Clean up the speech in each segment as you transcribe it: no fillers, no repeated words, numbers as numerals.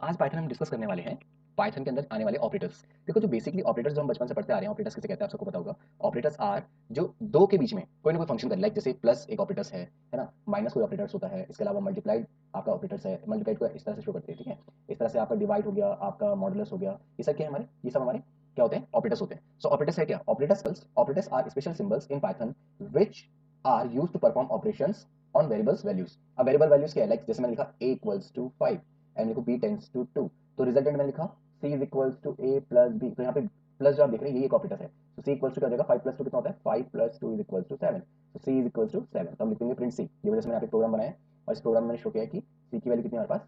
आज पाइथन हम डिस्कस करने वाले हैं पाइथन के अंदर आने वाले ऑपरेटर्स। देखो जो बेसिकली ऑपरेटर्स जो हम बचपन से पढ़ते आ रहे हैं, ऑपरेटर्स किसे कहते हैं आप सबको पता होगा। ऑपरेटर्स आर जो दो के बीच में कोई ना कोई फंक्शन करे, लाइक जैसे प्लस एक ऑपरेटर्स है ना, माइनस कोई ऑपरेटर्स होता है, इसके अलावा मल्टीप्लाइड आपका ऑपरेटर्स है, मल्टीप्लाइड को इस तरह से शो करते हैं, ठीक है। इस तरह से आपका डिवाइड हो गया, आपका मॉडुलस हो गया, ये सब क्या है हमारे, ये सब हमारे क्या होते हैं, ऑपरेटर्स होते हैं। सो ऑपरेटर्स है क्या, operators are special symbols in Python which are use to perform operations on variables values. अब वेरिएबल वैल्यूज क्या है, लाइक जैसे मैंने लिखा a इक्वल्स टू 5 एंड लिखो b टेंड्स टू 2, तो रिजल्टेंट मैंने लिखा c is equals to a plus b, तो यहाँ पे प्लस जो आप देख रहे हैं ये एक ऑपरेटर है, तो c इक्वल्स टू क्या हो जाएगा, 5 प्लस 2 कितना होता है, 5 प्लस 2 इज इक्वल्स टू 7, तो c इज इक्वल्स टू 7, तो हम लिखेंगे प्रिंट c। ये वजह से मैंने यहाँ पे प्रोग्राम बनाया है और इस प्रोग्राम में मैंने शो किया है कि c की वैल्यू कितनी है हमारे पास,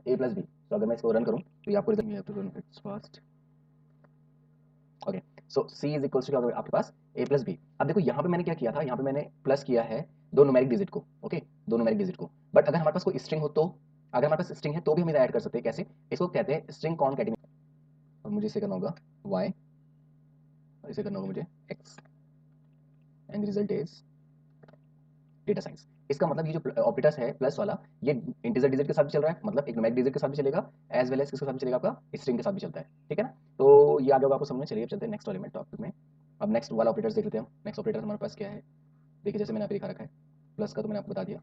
a प्लस b। तो अगर मैं इसको रन करूँ तो ये आपको result okay. So c is equals to क्या होगा आपके पास, a प्लस बी। अब देखो यहाँ पे मैंने क्या किया था, यहाँ पे मैंने प्लस किया है दो न्यूमेरिक डिजिट को, ओके, दो न्यूमेरिक डिजिट को। बट अगर हमारे पास कोई स्ट्रिंग हो तो, अगर हमारे पास स्ट्रिंग है तो भी हम इसे ऐड कर सकते हैं, कैसे, इसको कहते हैं स्ट्रिंग कॉनकैटिनेशन। और मुझे इसे करना होगा y और इसे करना होगा मुझे x and result is data science. इसका मतलब ये जो ऑपरेटर्स है प्लस वाला, ये इंटीजर डिजिट के साथ भी चल रहा है, मतलब एक न्यूमेरिक डिजिट के साथ भी चलेगा, एज वेल एज किसके साथ भी चलेगा, आपका स्ट्रिंग के साथ भी चलता है, ठीक है ना। तो ये आ गया होगा आपको समझ में। चलिए अब चलते हैं नेक्स्ट वाले में टॉपिक में। अब नेक्स्ट वाला ऑपरेटर्स देख लेते हैं हम। नेक्स्ट ऑपरेटर हमारे पास क्या है, देखिए जैसे मैंने यहाँ पे लिखा रखा है, प्लस का तो मैंने आपको बता दिया।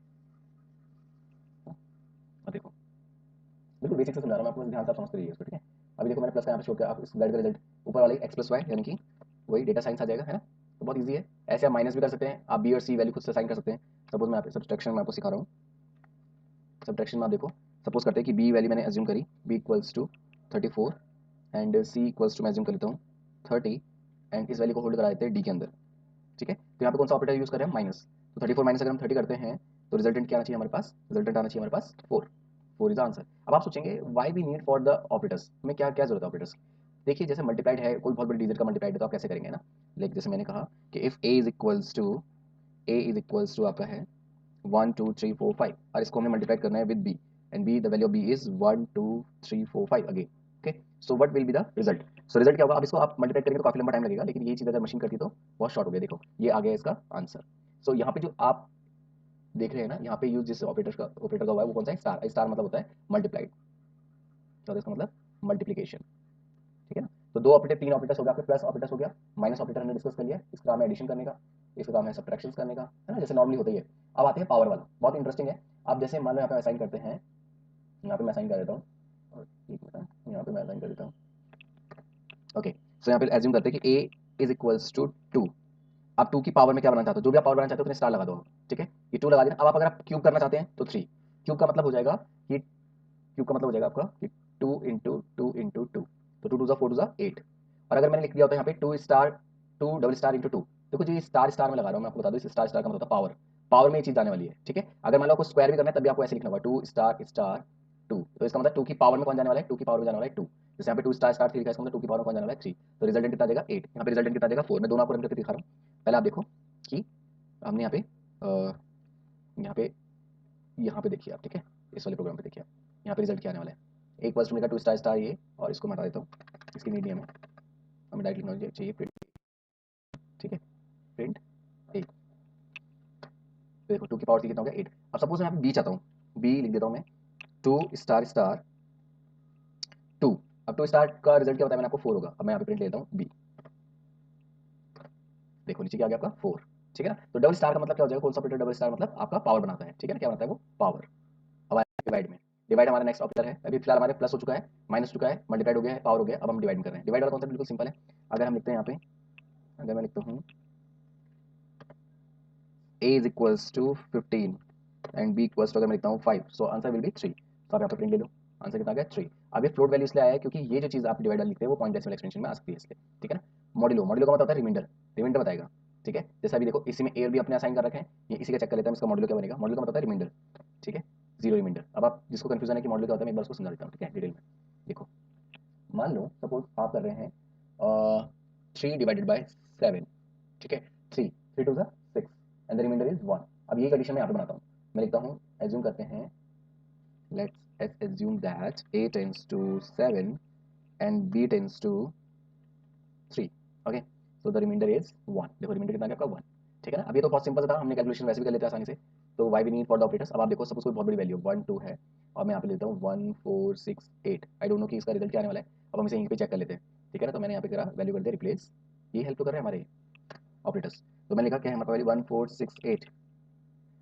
अब देखो बिल्कुल बेसिक से समझा रहा हूँ मैं आपको, ध्यान से आप समझते रहिए इसको, ठीक है। अभी देखो मैंने प्लस का यहाँ पे शो किया, आप इस गाइड का रिजल्ट ऊपर वाले एक्स प्लस वाई यानी कि वही डेटा साइंस आ जाएगा, है ना। तो बहुत ईजी है। ऐसे आप माइनस भी कर सकते हैं, आप बी और सी वैल्यू खुद से साइन कर सकते हैं। सपोज मैं यहाँ पे सब्सट्रैक्शन में आपको सिखा रहा हूँ। सब्ट्रैक्शन में आप देखो, सपोज करते हैं कि बी वैल्यू मैंने एज्यूम करी, B equals to 34 and C equals to मैं एज्यूम कर लेता हूँ 30, एंड इस वैल्यू को होल्ड करा देते हैं डी के अंदर, ठीक है। तो यहाँ पे कौन सा ऑपरेटर यूज कर रहे हैं, माइनस। तो 34 माइनस अगर हम 30 करते हैं तो रिजल्टेंट क्या आना चाहिए हमारे पास, रिजल्टेंट आना चाहिए हमारे पास 4। 4 इज आंसर। अब आप सोचेंगे why we need for the operators, हमें क्या क्या जरूरत है ऑपरेटर्स की। देखिए जैसे मल्टीप्लाइड है, कोई बहुत बड़ी डिजिट का मल्टीप्लाइड है तो आप कैसे करेंगे ना, लाइक जैसे मैंने कहा कि if A is equals to आपका है 1 2 3 4 5, और इसको हमें मल्टीप्लाई करना है with B, and B the value of B is 1 2 3 4 5 again, okay. So what will be the result, so result क्या होगा। अब इसको आप मल्टीप्लाई करेंगे तो काफी लंबा टाइम लगेगा, लेकिन ये चीज अगर मशीन करती तो बहुत शॉर्ट हो गया। देखो ये आ गया इसका आंसर। सो यहाँ पे जो आप देख रहे हैं ना, यहाँ पे यूज जिस ऑपरेटर का हुआ है वो कौन सा है, स्टार। स्टार मतलब होता है मल्टीप्लाइड, तो इसका मतलब मल्टीप्लीकेशन, ठीक है ना। तो दो ऑपरेटर, तीन ऑपरेटर्स हो गया, आपके प्लस ऑपरेटर्स हो गया, माइनस ऑपरेटर हमने डिस्कस कर लिया, इसका काम है एडिशन करने का, इसका काम है सब्ट्रैक्शन करने का, है ना, जैसे नॉर्मली होता ही है। अब आते हैं पावर वाला, बहुत इंटरेस्टिंग है। अब जैसे मान लो यहाँ पे असाइन करते हैं, यहाँ पे मैं असाइन कर देता हूँ, और एक मिनट यहाँ पे मैं असाइन कर देता हूँ, ओके। सो यहाँ पे एज्यूम करते हैं कि ए इज इक्वल्स टू 2। अब 2 की पावर में क्या बनाना चाहते हो, जो भी आप पावर बनाना चाहते हो उसमें स्टार लगा दो, ठीक है। ये 2 लगा देना। अब आप अगर आप क्यूब करना चाहते हैं तो 3। क्यूब का मतलब हो जाएगा कि, क्यूब का मतलब हो जाएगा आपका कि 2 इंटू टू इंटू टू, तो 2 2 ज़ा 4 2 ज़ा 8। और अगर मैंने लिख दिया होता है यहाँ पे 2 स्टार 2 डबल स्टार इंटू 2, देखो जो ये स्टार स्टार में लगा रहा हूँ मैं आपको बता दूँ, इस स्टार स्टार का मतलब होता है पावर। पावर में ये चीज़ आने वाली है, ठीक है। अगर मान लो आपको स्क्वायर भी करना है तब भी आपको ऐसे लिखना होगा 2 स्टार स्टार 2, तो इसका मतलब 2 की पावर में कौन जाने वाला है, 2 की पावर में जाने वाला है 2। जैसे यहाँ पे 2 स्टार स्टार 3 लिखा है, इसका मतलब 2 की पावर में कौन जाने वाला है 3, तो रिजल्टेंट कितना देगा 8। यहाँ पे रिजल्टेंट कितना देगा 4। मैं दोनों आपको रन करके दिखा रहा हूँ। पहले आप देखो कि हमने यहाँ पे देखिए आप, ठीक है, इस वाले प्रोग्राम पे देखिए आप, यहाँ पे रिजल्ट क्या आने वाला है। एक वर्स्ट में 2 स्टार स्टार ये, और इसको मैं हटा देता हूँ, इसकी नीड नहीं हमें डायरेक्ट लिखना चाहिए प्रिंट, ठीक है, प्रिंट ए। तो देखो 2 की पावर 3 कितना हो गया 8। अब सपोज मैं यहाँ पे बी चाहता हूँ, बी लिख देता हूँ मैं 2 स्टार स्टार 2। अब 2 स्टार का रिजल्ट क्या होता है, मैंने आपको 4 होगा। अब मैं यहाँ पे प्रिंट लेता हूँ बी, देखो नीचे क्या आ गया आपका 4, ठीक है ना। तो डबल स्टार का मतलब क्या हो जाएगा, कौन सा ऑपरेटर डबल स्टार मतलब आपका पावर बनाता है, ठीक है ना, क्या बनाता है वो पावर। अब आया डिवाइड में, डिवाइड हमारा नेक्स्ट ऑपरेटर है। अभी फिलहाल हमारे प्लस हो चुका है, माइनस हो चुका है, मल्टीप्लाइड हो गया है, पावर हो गया, अब हम डिवाइड में कर रहे हैं। डिवाइड वाला कॉन्सेप्ट बिल्कुल सिंपल है। अगर हम लिखते हैं यहाँ पे, अगर मैं लिखता हूँ a is equals to 15 and b equals to, अगर मैं लिखता हूँ 5, सो आंसर विल बी 3। तो आप यहाँ पे प्रिंट ले लो, आंसर कितना आ गया 3। अब ये फ्लोट वैल्यू इसलिए आया है क्योंकि ये जो चीज़ आप डिवाइड लिखते हैं वो पॉइंट डेसिमल एक्सटेंशन में आ सकती है इसलिए, ठीक है ना। मॉड्यूलो, मॉड्यूलो का मतलब होता है रिमाइंडर, रिमाइंडर बताएगा, ठीक है। जैसे अभी देखो इसी में ए और बी अपने असाइन कर रखे हैं, ये इसी का चेक कर लेते हैं इसका मॉड्यूलो क्या बनेगा। मॉड्यूलो का मतलब होता है रिमाइंडर, ठीक है, जीरो रिमाइंडर। अब आप जिसको कंफ्यूजन है कि मॉड्यूलो क्या होता है, मैं एक बार उसको समझा देता हूँ, ठीक है, डिटेल में। देखो मान लो सपोज आप कर रहे हैं 3/7, ठीक है, 3 3 2 6 एंड द रिमाइंडर इज 1। अब ये कंडीशन मैं यहाँ पे बनाता हूँ, मैं लिखता हूँ एज्यूम करते हैं, let's assume that a tends to 7 and b tends to 3, okay. So the remainder is 1। देखो रिमाइंडर कितना आ गया आपका 1, ठीक है ना। अब ये तो बहुत सिंपल था, हमने कैलकुलेशन वैसे भी कर लेते हैं आसानी से। तो why we need for the operators. अब आप देखो सपोज कोई बहुत बड़ी वैल्यू 1 2 है और मैं यहाँ पे लेता हूँ 1 4 6 8, आई डोंट नो कि इसका रिजल्ट क्या आने वाला है। अब हम इसे यहीं पे चेक कर लेते हैं, ठीक है ना। तो मैंने यहाँ पे करा वैल्यू कर दिया रिप्लेस, ये हेल्प तो कर रहे हैं हमारे ऑपरेटर्स। तो मैंने लिखा क्या है हमारे पास 1 4 6 8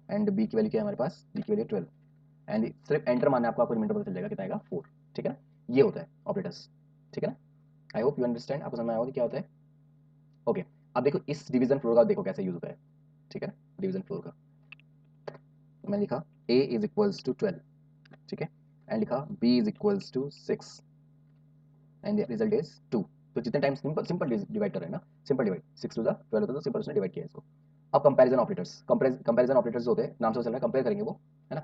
एंड बी की वैल्यू क्या है हमारे पास, बी की वैल्यू 12 एंड सिर्फ एंटर मारना है आपको, आपको रिमाइंडर पता चल जाएगा कितना आएगा 4, ठीक है ना। ये होता है ऑपरेटर्स, ठीक है ना। आई होप यू अंडरस्टैंड, आपको समझ में आया होगा कि क्या होता है। ओके, अब देखो इस डिवीजन फ्लोर का देखो कैसे यूज होता है, ठीक है ना। डिवीजन फ्लोर का मैंने लिखा a इज इक्वल्स टू 12, ठीक है, एंड लिखा b is equals to 6 and result is 2। तो जितने टाइम सिंपल सिंपल डिवाइड कर रहे हैं ना, सिंपल डिवाइड 6 टू द 12 होता है, तो सिंपल उसने डिवाइड किया है इसको। अब कंपैरिजन ऑपरेटर्स, कंपैरिजन ऑपरेटर्स जो होते हैं नाम से चल रहा है कंपेयर करेंगे वो, है ना,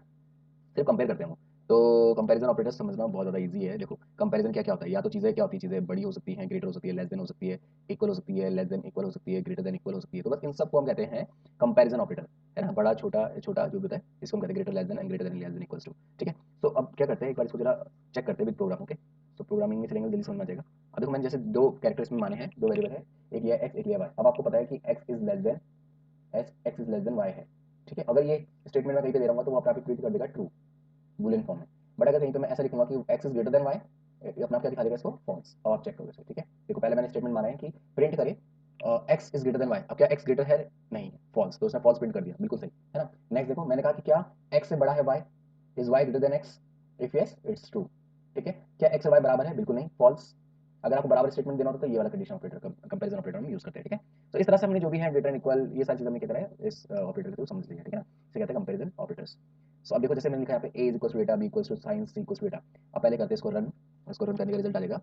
सिर्फ कंपेयर करते हैं वो। तो कंपैरिजन ऑपरेटर्स समझना बहुत ज़्यादा इजी है। देखो कंपैरिजन क्या क्या होता है, या तो चीज़ें क्या होती है, चीज़ें बड़ी हो सकती हैं, ग्रेटर हो सकती है, लेस देन हो सकती है, इक्वल हो सकती है, लेस देन इक्वल हो सकती है, ग्रेटर देन इक्वल हो सकती है। तो बस इन सबको हम कहते हैं कंपैरिजन ऑपरेटर, है ना। बड़ा छोटा छोटा जो भी होता है इसको हम कहते हैं greater less than and greater than less than equals to, ठीक है। तो अब क्या करते हैं, एक बार इसको जरा चेक करते हैं विद प्रोग्राम, ओके। तो प्रोग्रामिंग में चलेंगे, जल्दी समझ में आ जाएगा। अब देखो मैंने जैसे दो कैरेक्टर्स में माने हैं, दो वेरिएबल है, एक ये एक्स एक ये वाई। अब आपको पता है कि x is less than x is less than y है, ठीक है। अगर ये स्टेटमेंट मैं कहीं पे दे रहा हूँ तो वो आप प्रिंट कर देगा ट्रू बूलियन फॉर्म में। बट अगर कहीं पे मैं ऐसा लिखूंगा कि x is greater than y, अपना क्या दिखा देगा इसको, फॉल्स। अब आप चेक करोगे इसे, ठीक है। देखो पहले मैंने स्टेटमेंट माना है कि प्रिंट करे x is greater than y. अब क्या एक्स ग्रेटर है, नहीं, फॉल्स, तो उसने फॉल्स प्रिंट कर दिया, बिल्कुल सही, है ना। नेक्स्ट देखो मैंने कहा कि क्या एक्स से बड़ा है y, is y greater than x, if yes it's true, ठीक है। क्या एक्स और वाई बराबर है, बिल्कुल नहीं, फॉल्स। अगर आपको बराबर स्टेटमेंट देना होता तो ये वाला कंडीशन ऑपरेटर कंपैरिजन ऑपरेटर में यूज करते हैं, ठीक है। तो इस तरह से हमने जो भी है ग्रेटर एंड इक्वल ये सारी चीजें हमने क्या करा है इस ऑपरेटर के थ्रू समझ लिया है, ठीक है ना। इसे कहते हैं कंपैरिजन ऑपरेटर्स। सो अब देखो जैसे मैंने लिखा है यहाँ पे a is equal to theta, b equal to sine, c equal to theta. अब पहले करते हैं इसको रन, इसको रन करने का रिजल्ट आ जाएगा।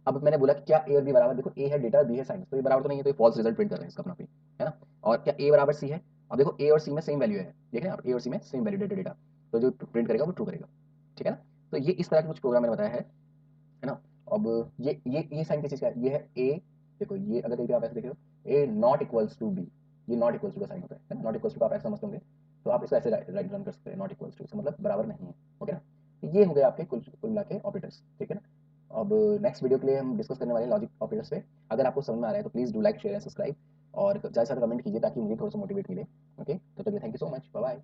अब मैंने बोला कि क्या a और b बराबर, देखो a है डेटा b है साइंस, तो ये बराबर तो नहीं है, तो ये फॉल्स रिजल्ट प्रिंट कर रहे हैं इसका अपना पे, है ना। और क्या a बराबर c है, अब देखो a और c में सेम वैल्यू है, देख रहे हैं आप, a और c में सेम वैल्यू डेटा डेटा, तो जो प्रिंट करेगा वो ट्रू करेगा, ठीक है ना। तो ये इस तरह के कुछ प्रोग्राम मैंने बताया है ना। अब ये साइन किस चीज का है, ये है a, देखो ये अगर देखिए आप ऐसे देख रहे हो a not equals to b, ये नॉट इक्वल्स टू का साइन होता है ना, नॉट इक्वल्स टू का आप ऐसा समझते होंगे, तो आप इसको ऐसे राइट रन कर सकते हैं, नॉट इक्वल्स टू, इसका मतलब बराबर नहीं है, ओके ना। तो ये हो गए आपके कुल कुल मिला के ऑपरेटर्स, ठीक है ना। अब नेक्स्ट वीडियो के लिए हम डिस्कस करने वाले हैं लॉजिक ऑपरेटर्स पे। अगर आपको समझ में आ रहा है तो please do like share and subscribe और ज़्यादा से ज़्यादा कमेंट कीजिए ताकि मुझे थोड़ा सा मोटिवेट मिले, ओके। तो चलिए, thank you so much, bye bye.